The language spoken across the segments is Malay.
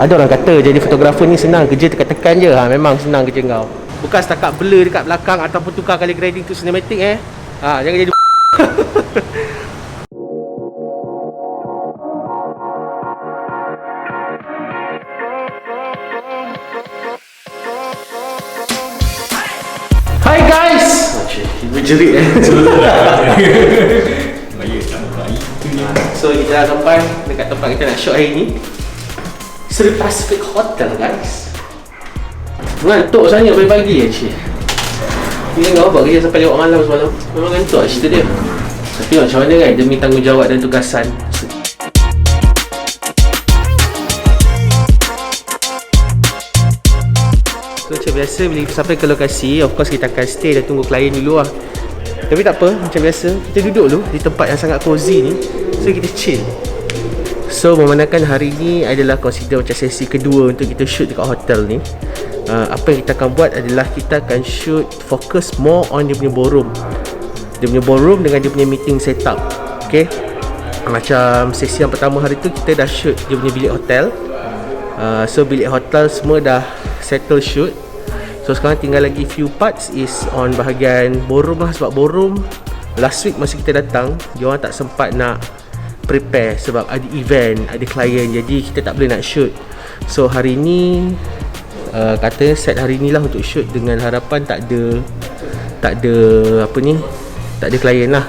Ada orang kata jadi fotografer ni senang, kerja tekan-tekan je. Memang senang kerja kau. Bukan setakat blur dekat belakang ataupun tukar kali grading tu cinematic jangan jadi Hi guys. Berjerit So kita dah sampai dekat tempat kita nak shoot hari ni, Sri Pacific Hotel guys. Ngantuk sangat pagi-pagi cik. Ni kau buat kerja sampai lewat malam semalam. Memang ngantuk cerita dia. Tapi macam mana kan, demi tanggungjawab dan tugasan. So macam biasa bila kita sampai ke lokasi, of course kita akan stay dan tunggu klien dulu lah. Tapi tak apa, macam biasa kita duduk dulu di tempat yang sangat cozy ni. So kita chill. So memandangkan hari ni adalah consider macam sesi kedua untuk kita shoot dekat hotel ni, apa yang kita akan buat adalah kita akan shoot fokus more on dia punya ballroom. Dia punya ballroom dengan dia punya meeting setup. Okay, macam sesi yang pertama hari tu kita dah shoot dia punya bilik hotel. So bilik hotel semua dah settle shoot. So sekarang tinggal lagi few parts is on bahagian ballroom lah. Sebab ballroom last week masa kita datang, dia orang tak sempat nak prepare sebab ada event, ada klien, jadi kita tak boleh nak shoot. So hari ni katanya set hari ni lah untuk shoot dengan harapan tak ada klien lah.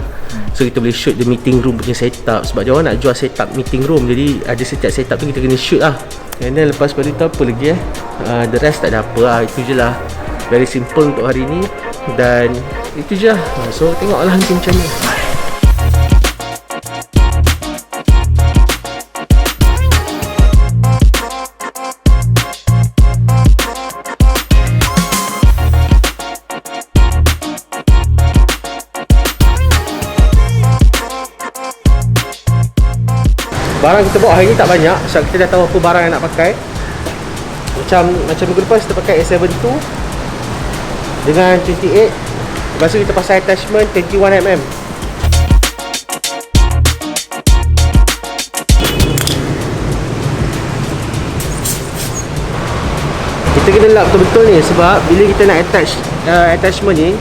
So kita boleh shoot the meeting room punya setup sebab dia orang nak jual setup meeting room, jadi ada setiap setup tu kita kena shoot lah. And then lepas pada tu apa lagi the rest tak ada apa lah. Itu je lah, very simple untuk hari ni dan itu je lah. So tengoklah nanti macam mana. Barang kita bawa hari ni tak banyak sebab kita dah tahu apa barang yang nak pakai. Macam minggu lepas kita pakai A7 II dengan 28. Lepas tu kita pasang attachment 21mm. Kita kena lap betul-betul ni sebab bila kita nak attach attachment ni,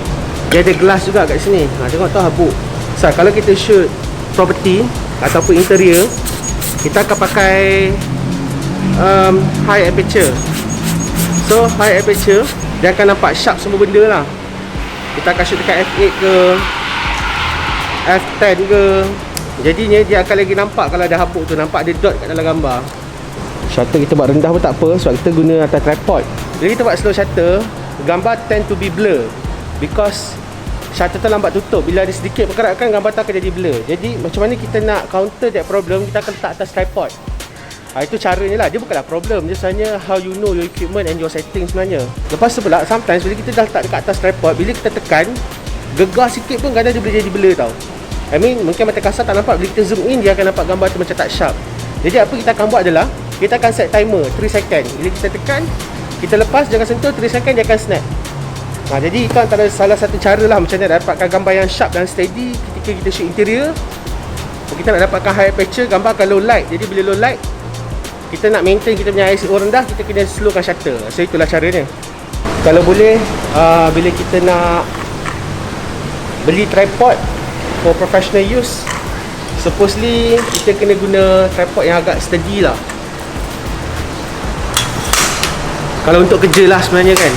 dia ada glass juga kat sini. Tengok tu habuk. So kalau kita shoot property ataupun interior, kita akan pakai high aperture. So high aperture dia akan nampak sharp semua benda lah. Kita akan shoot dekat f8 ke f10 ke, jadinya dia akan lagi nampak kalau ada habuk tu, nampak ada dot kat dalam gambar. Shutter kita buat rendah pun tak apa sebab kita guna atas tripod. Bila kita buat slow shutter, gambar tend to be blur because shutter tu lambat tutup. Bila ada sedikit pergerakan, gambar tu akan jadi blur. Jadi macam mana kita nak counter that problem, kita akan letak atas tripod. Itu caranya lah. Dia bukanlah problem, dia sebenarnya how you know your equipment and your setting sebenarnya. Lepas tu pula, sometimes bila kita dah letak dekat atas tripod, bila kita tekan, gegar sikit pun kadang dia boleh jadi blur tau. I mean, mungkin mata kasar tak nampak, bila kita zoom in, dia akan nampak gambar tu macam tak sharp. Jadi apa kita akan buat adalah, kita akan set timer 3 second. Bila kita tekan, kita lepas, jangan sentuh, 3 second dia akan snap. Jadi itu antara salah satu cara lah macam mana dapatkan gambar yang sharp dan steady ketika kita shoot interior. Kita nak dapatkan high aperture, gambar akan low light. Jadi bila low light, kita nak maintain kita punya ISO rendah, kita kena slowkan shutter. So itulah caranya. Kalau boleh, bila kita nak beli tripod for professional use, supposedly kita kena guna tripod yang agak steady lah. Kalau untuk kerja lah sebenarnya kan.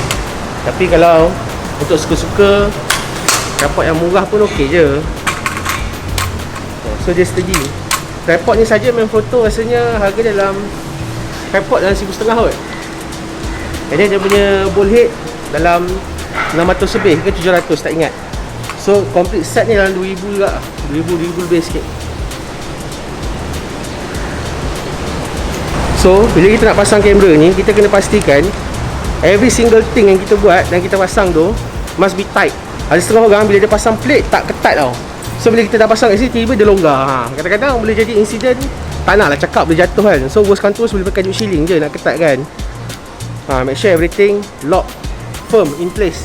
Tapi kalau untuk suka-suka, tripod yang murah pun okey je. So dia steady. Tripod ni saja main foto rasanya harga dalam tripod dalam 1,500 kot. And then dia punya ball head dalam 600 lebih ke 700 tak ingat. So complete set ni dalam 2,000 juga. 2,000 lebih sikit. So bila kita nak pasang kamera ni, kita kena pastikan every single thing yang kita buat dan kita pasang tu must be tight. Ada setengah orang bila dia pasang plate tak ketat tau. So bila kita dah pasang kat sini, tiba-tiba dia longgar. Kadang-kadang boleh jadi insiden, tak nak lah cakap boleh jatuh kan. So worst come to worst, boleh pakai jut shilling je nak ketat kan. Make sure everything lock firm in place.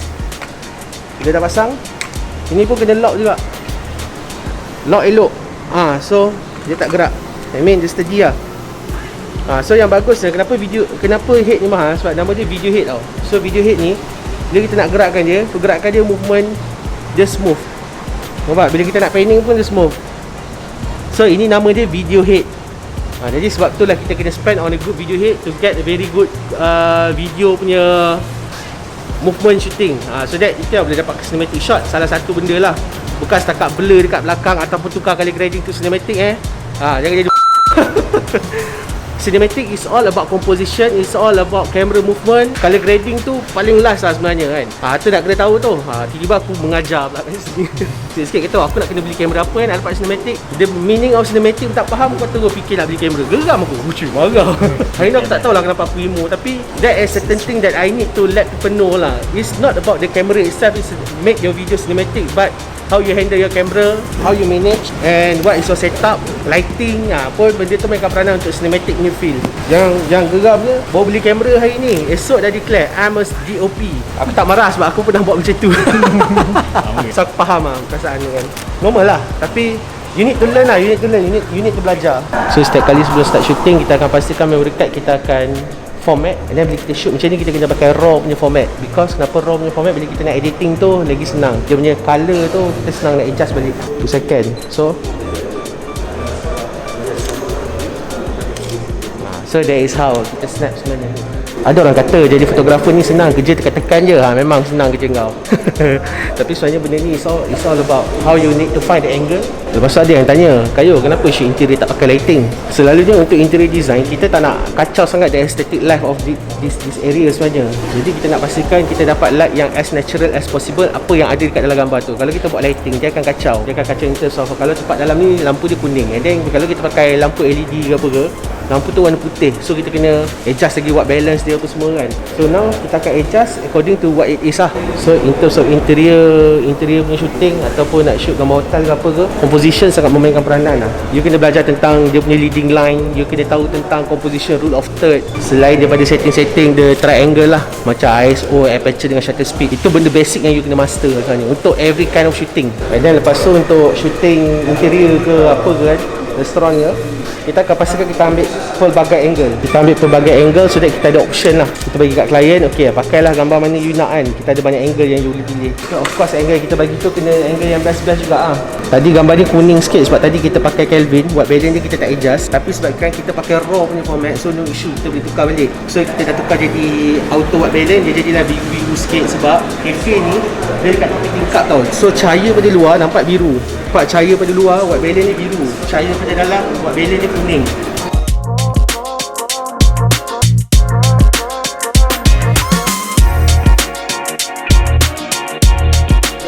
Bila dah pasang, ini pun kena lock juga. Lock elok. So dia tak gerak. I mean dia steady lah. So yang bagusnya kenapa head ni mahal, sebab nama dia video head tau. So video head ni bila kita nak gerakkan dia, pergerakan dia, movement dia smooth. Nampak? Bila kita nak panning pun dia smooth. So ini nama dia video head. Jadi sebab itulah kita kena spend on a good video head to get a very good video punya movement shooting. So that itu yang boleh dapat cinematic shot. Salah satu benda lah, bukan setakat blur dekat belakang ataupun tukar color grading to cinematic jangan jadi cinematic is all about composition, is all about camera movement. Color grading tu paling last lah sebenarnya kan. Tu nak kena tahu tu. Tiba-tiba aku mengajar pula kat sini. Sikit-sikit kata aku nak kena beli kamera apa nak dapat cinematic. The meaning of cinematic tak faham, aku terus fikir nak beli kamera. Geram aku. Cuy, marah. Hari ni aku tak tahulah kenapa aku emo, tapi that is certain thing that I need to let people know lah. It's not about the camera itself, it's make your video cinematic, but how you handle your camera, how you manage, and what is your setup, lighting, pun benda tu mainkan peranan untuk cinematic new feel. Yang geram je, baru beli kamera hari ni, esok dah declare I'm a DOP. Aku tak marah sebab aku pernah buat macam tu. So aku faham perasaan ni kan. Normal lah, tapi you need to learn lah, you need to belajar. So setiap kali sebelum start shooting, kita akan pastikan memory card kita akan format, and then bila kita shoot macam ni, kita kena pakai raw punya format. Because kenapa raw punya format? Bila kita nak editing tu lagi senang, dia punya colour tu kita senang nak adjust balik 2 second. So that is how kita snap sebenarnya. Ada orang kata jadi fotografer ni senang, kerja tekan-tekan je. Memang senang kerja kau. Tapi sebenarnya benda ni it's all about how you need to find the angle. Lepas tu ada yang tanya, Kayo, kenapa shoot interior tak pakai lighting? Selalunya untuk interior design, kita tak nak kacau sangat the aesthetic life of this area sebenarnya. Jadi kita nak pastikan kita dapat light yang as natural as possible apa yang ada dekat dalam gambar tu. Kalau kita buat lighting, dia akan kacau. Dia akan kacau in terms of, kalau tempat dalam ni lampu dia kuning, and then kalau kita pakai lampu LED ke apa ke, lampu tu warna putih. So kita kena adjust lagi white balance dia apa semua kan. So now kita akan adjust according to what it is lah. So in terms of interior punya shooting, ataupun nak shoot gambar hotel ke apa ke, composition sangat memainkan peranan lah. You kena belajar tentang dia punya leading line, you kena tahu tentang composition, rule of third. Selain daripada setting the triangle lah, macam ISO, aperture dengan shutter speed, itu benda basic yang you kena master sebenarnya untuk every kind of shooting. And then lepas tu untuk shooting interior ke apa ke kan, restoran ke, kita akan pastikan kita ambil pelbagai angle. Kita ambil pelbagai angle so that kita ada option lah. Kita bagi kat klien, okay, pakailah gambar mana you nak kan. Kita ada banyak angle yang you boleh pilih. So, of course angle kita bagi tu kena angle yang best juga Tadi gambar ni kuning sikit sebab tadi kita pakai Kelvin, buat balance dia kita tak adjust. Tapi sebabkan kita pakai raw punya format, so no issue, kita boleh tukar balik. So kita dah tukar jadi auto white balance, dia jadilah biru-biru sikit sebab cafe ni dia dekat tepi tingkap tau. So cahaya pada luar nampak biru. Nampak cahaya pada luar, white balance ni biru. Cahaya pada dalam, white balance ni kuning.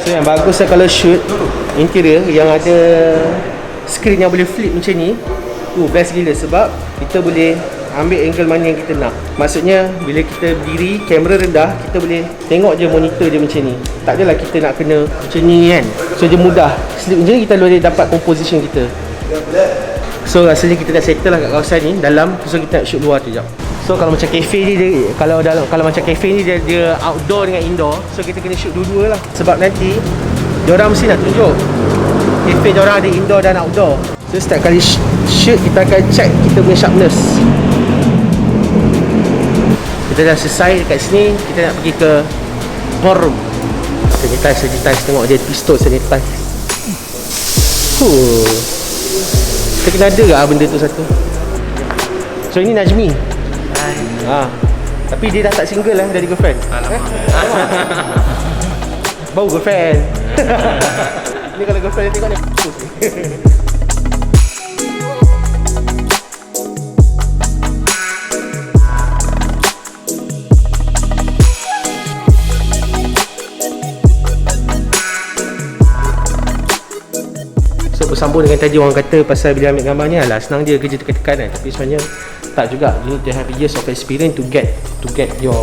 So yang bagus lah kalau shoot interior yang ada screen yang boleh flip macam ni, best gila sebab kita boleh ambil angle mana yang kita nak. Maksudnya bila kita berdiri, kamera rendah, kita boleh tengok je monitor dia macam ni. Tak adalah kita nak kena macam ni kan. So dia mudah. Slip je kita boleh dapat composition kita. So rasanya kita dah settle lah kat kawasan ni dalam. So kita nak shoot luar tu jap. So kalau macam cafe ni dia, kalau macam cafe ni dia outdoor dengan indoor. So kita kena shoot dua-dua lah. Sebab nanti diorang mesti nak tunjuk cafe diorang ada indoor dan outdoor. So setiap kali shoot kita akan check kita punya sharpness. Kita dah selesai dekat sini, kita nak pergi ke ballroom. Sanitize, tengok dia pistol sanitize. Kita kena ada ke benda tu satu. So ini Najmi. Tapi dia dah tak single lah, dah ada girlfriend. Alamak. Bau girlfriend. Ni kalau girlfriend dia tengok ni. So bersambung dengan tadi orang kata pasal bila ambil gambar ni, alah senang je kerja tekan-tekan kan. Tapi sebenarnya tak juga. You need to have years of experience to get your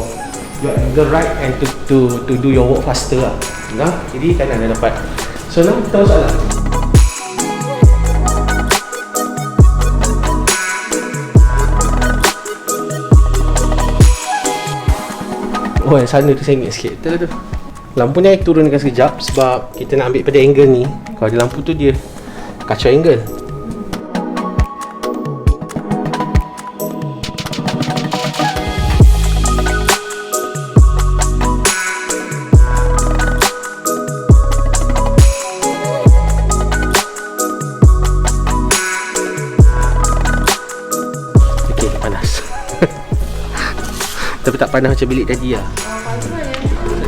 angle right and to do your work faster lah. Nah, jadi kan anda dapat. So now kita masuk lah. Oh yang sana tu sengit sikit. Betul tu. Lampu ni turunkan sekejap sebab kita nak ambil pada angle ni. Kalau ada lampu tu dia kacau angle. Tapi tak panas macam bilik tadi lah.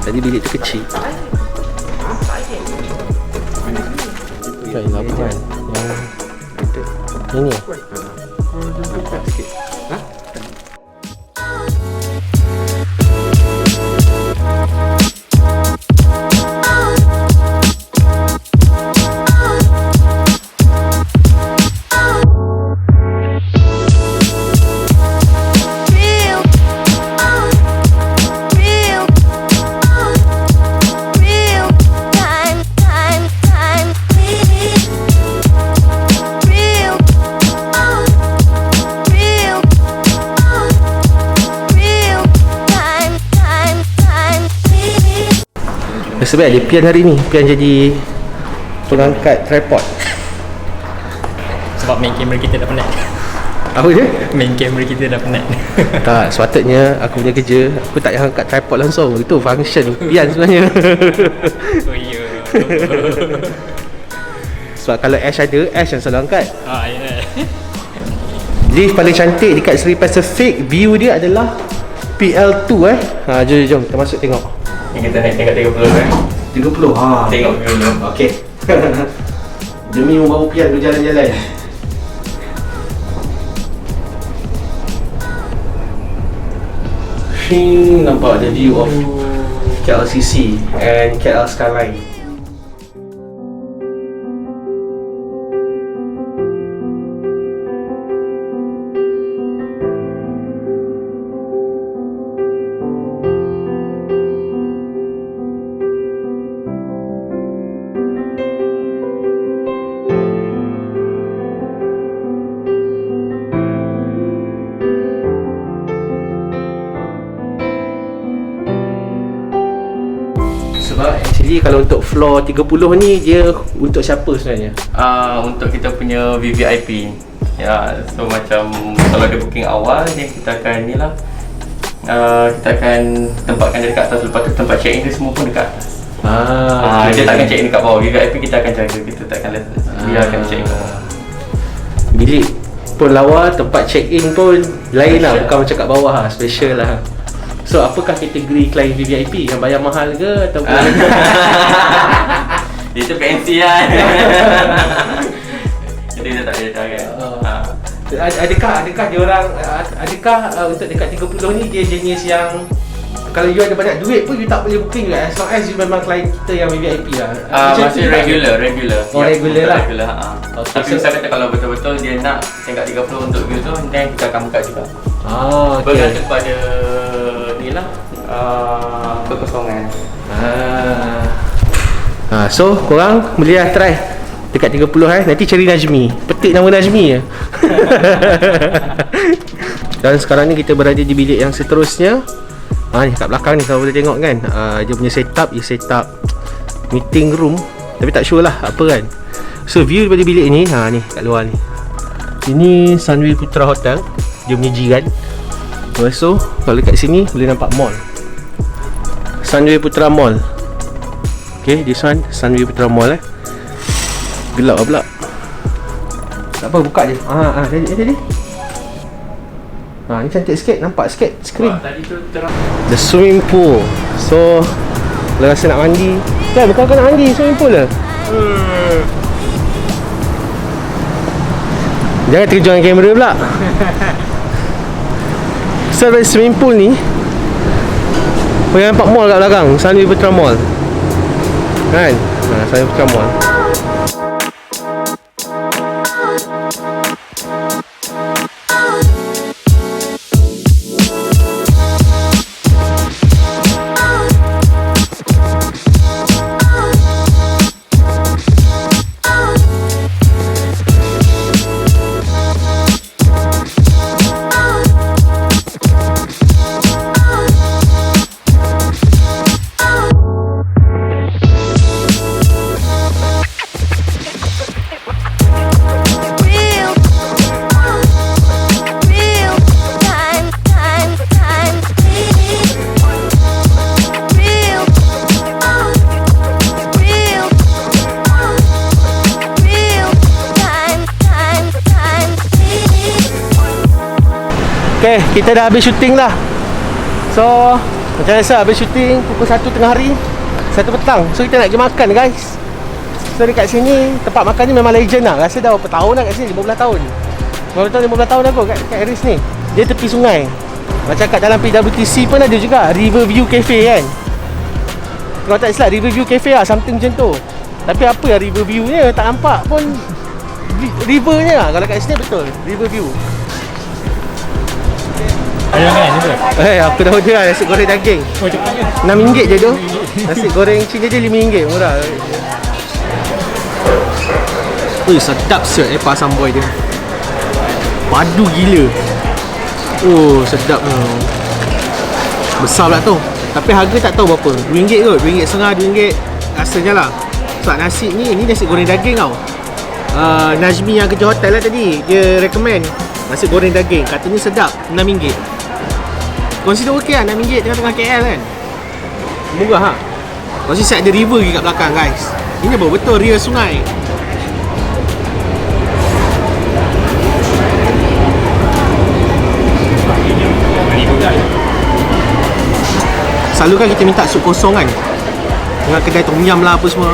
Tadi bilik tu kecil. Baiklah bukan. Yang ini lah. Sikit. Ha? Sebab ada Pian hari ni. Pian jadi pengangkat tripod. Sebab main kamera kita dah penat. Apa dia? Main kamera kita dah penat. Tak, sepatutnya aku punya kerja aku tak payah angkat tripod langsung. Itu function Pian sebenarnya. Oh iya. Sebab kalau Ash ada, Ash yang selalu angkat. Ya. Lift paling cantik dekat Seri Pacific, view dia adalah PL2 jom kita masuk tengok. Ni kita naik tingkat 30 kan? 30? Tengok view dulu. Okey. Demi membawa Pian berjalan-jalan. Nampak the view of KLCC and KL Skyline. Sebab actually kalau untuk floor 30 ni dia untuk siapa sebenarnya? Untuk kita punya VVIP. Ya, so macam kalau dia booking awal dia kita akan ni lah. Kita akan tempatkan dia dekat atas. Lepas tu tempat check in dia semua pun dekat atas. Okay. Dia tak akan check in dekat bawah. VVIP kita akan jaga. Kita tak akan dia akan check in kat bawah. Bilik pun lawa, tempat check in pun lain lah, bukan macam kat bawah lah, special lah. So apakah kategori klien VVIP? Yang bayar mahal ke ataupun Itu fancy kan. Jadi dia tak ada kan. Adakah dia orang untuk dekat 30 ni dia jenis yang kalau you ada banyak duit pun you tak boleh booking juga, as long as you memang klien kita yang VVIP lah. Masih regular. Oh, regular lah. Okay, tapi misal kata kalau betul-betul dia nak tingkat 30 untuk view tu, then kita akan buka juga. Okay. Bergantung pada ni lah kekosongan. So korang boleh lah try dekat 30 nanti cari Najmi. Petik nama Najmi je. Dan sekarang ni kita berada di bilik yang seterusnya. Ni kat belakang ni kalau boleh tengok kan, dia punya setup meeting room, tapi tak sure lah apa kan. So view daripada bilik ni, ni kat luar ni. Ini Sunway Putra Hotel, dia punya jiran. So kalau dekat sini boleh nampak mall, Sunway Putra Mall. Okay, this one Sunway Putra Mall Gelap lah pula. Tak apa, buka je. Jadi ni cantik sikit, nampak sikit screen. Tadi tu terang. The swimming pool. So kalau rasa nak mandi kan, bukan kau nak mandi, swimming pool lah. Jangan terkejut dengan kamera pula. So dari swimming pool ni boleh nampak mall kat belakang, Sunway Putra Mall kan. Sunway Putra Mall. Okay, kita dah habis syuting dah. So macam biasa habis syuting pukul 1 tengah hari, 1 petang. So kita nak pergi makan guys. So dekat sini tempat makan ni memang legend lah. Rasa dah berapa tahun dah kat sini, 15 tahun 15 tahun dah kot kat Aris ni. Dia tepi sungai. Macam kat dalam PWTC pun ada juga Riverview Cafe kan. Kalau tak silap Riverview Cafe lah, something macam tu. Tapi apa yang Riverview ni tak nampak pun rivernya lah. Kalau kat sini betul Riverview. Ada makanan juga? Aku dah order lah nasi goreng daging. Oh, cepat je. RM6 je tu. Nasi goreng Cina je RM5 murah. Ui, sedap siap pasang boy dia. Padu gila. Oh, sedap tu. Besar pula tu. Tapi harga tak tahu berapa. RM2 kot. RM1.5, RM2 rasanya lah. Sebab nasi ni nasi goreng daging tau. Najmi yang kerja hotel lah tadi, dia recommend nasi goreng daging. Katanya sedap, RM6. Consider okey lah, RM6 tengah-tengah KL kan. Murah ha. Consider set ada river lagi kat belakang guys. Ini betul real sungai. Selalu kan kita minta sup kosong kan, dengan kedai tom yum lah apa semua.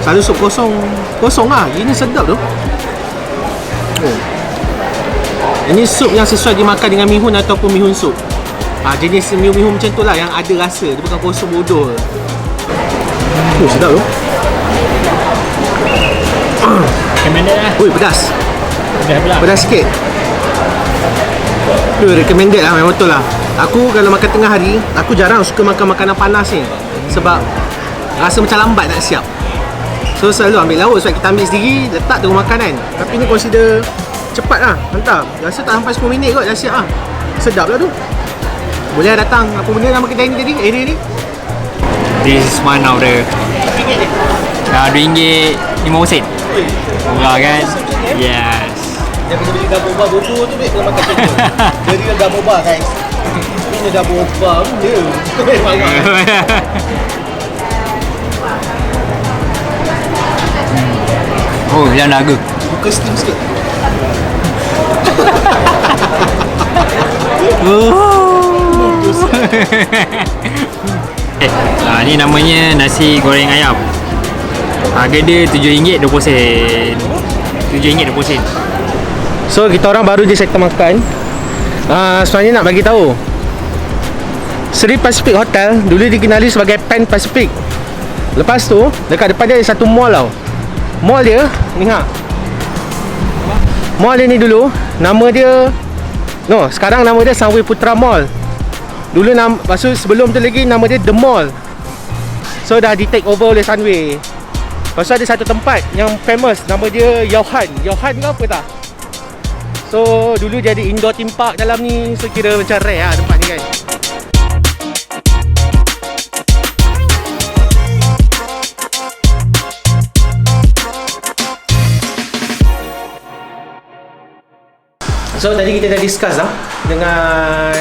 Selalu sup kosong lah. Ini sedap tu. Ini sup yang sesuai dimakan dengan mihun ataupun mihun sup. Jenis mihun macam tu lah, yang ada rasa. Dia bukan kosong bodoh. Sedap tu. Recommended lah. Ui, pedas. Dah pula. Pedas sikit. Recommended lah, memang betul lah. Aku kalau makan tengah hari, aku jarang suka makan makanan panas ni. Sebab rasa macam lambat nak siap. So selalu ambil lauk sebab kita ambil sendiri, letak tunggu makanan. Tapi ni consider cepat lah, mantap. Rasa tak sampai 10 minit kot dah siap lah. Sedap lah tu. Boleh datang. Apa benda nama kedai ni tadi, area ni? This is one of the RM2.50. Murah kan? Yes. Dia kena beli gaboba bodoh tu duit kena makan macam tu. Jadi dia gaboba guys. Ini gaboba benda. Oh, yang naga. Buka steam sikit. Ni namanya nasi goreng ayam. Harga dia RM7.20. RM7.20. So kita orang baru je settle makan. Sebenarnya nak bagi tahu, Sri Pacific Hotel dulu dikenali sebagai Pan Pacific. Lepas tu dekat depan dia ada satu mall tau. Mall dia ni ha. Mall dia ni dulu nama dia sekarang nama dia Sunway Putra Mall. Dulu maksud sebelum tu lagi nama dia The Mall. So dah di take over oleh Sunway. Lepas tu ada satu tempat yang famous, nama dia Yohan ke apa tak? So dulu jadi indoor theme park dalam ni. So kira macam rare lah tempat ni kan. So tadi kita dah discuss lah dengan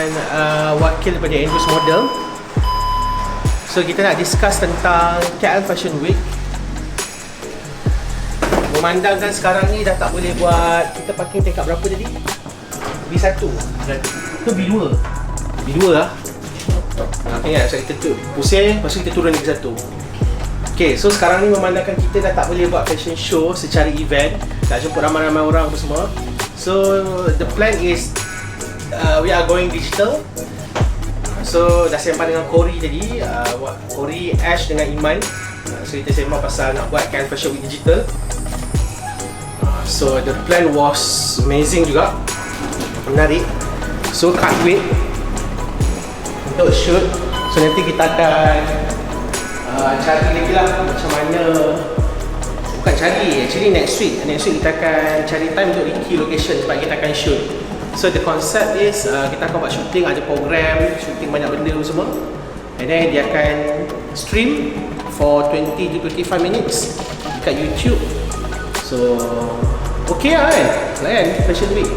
wakil daripada Andrews Model. So kita nak discuss tentang KL Fashion Week. Memandangkan sekarang ni dah tak boleh buat, kita parking tingkat berapa tadi? B1 ke B2? B2 lah. Okay, so kita pusing, lepas tu kita turun lagi satu. Okay, so sekarang ni memandangkan kita dah tak boleh buat fashion show secara event, nak jemput ramai-ramai orang apa semua. So the plan is we are going digital. So dah sembang dengan Corey tadi, Corey, Ash dengan Iman. So kita sembang pasal nak buat KL Fashion Week digital. So the plan was amazing juga, menarik. So can't wait untuk shoot. So nanti kita akan cari lagi lah macam mana. Bukan cari, actually next week kita akan cari time untuk key location sebab kita akan shoot. So the concept is kita akan buat shooting, ada program, shooting banyak benda semua. And then dia akan stream for 20 to 25 minutes dekat YouTube. So okay lah kan, layan Fashion Week.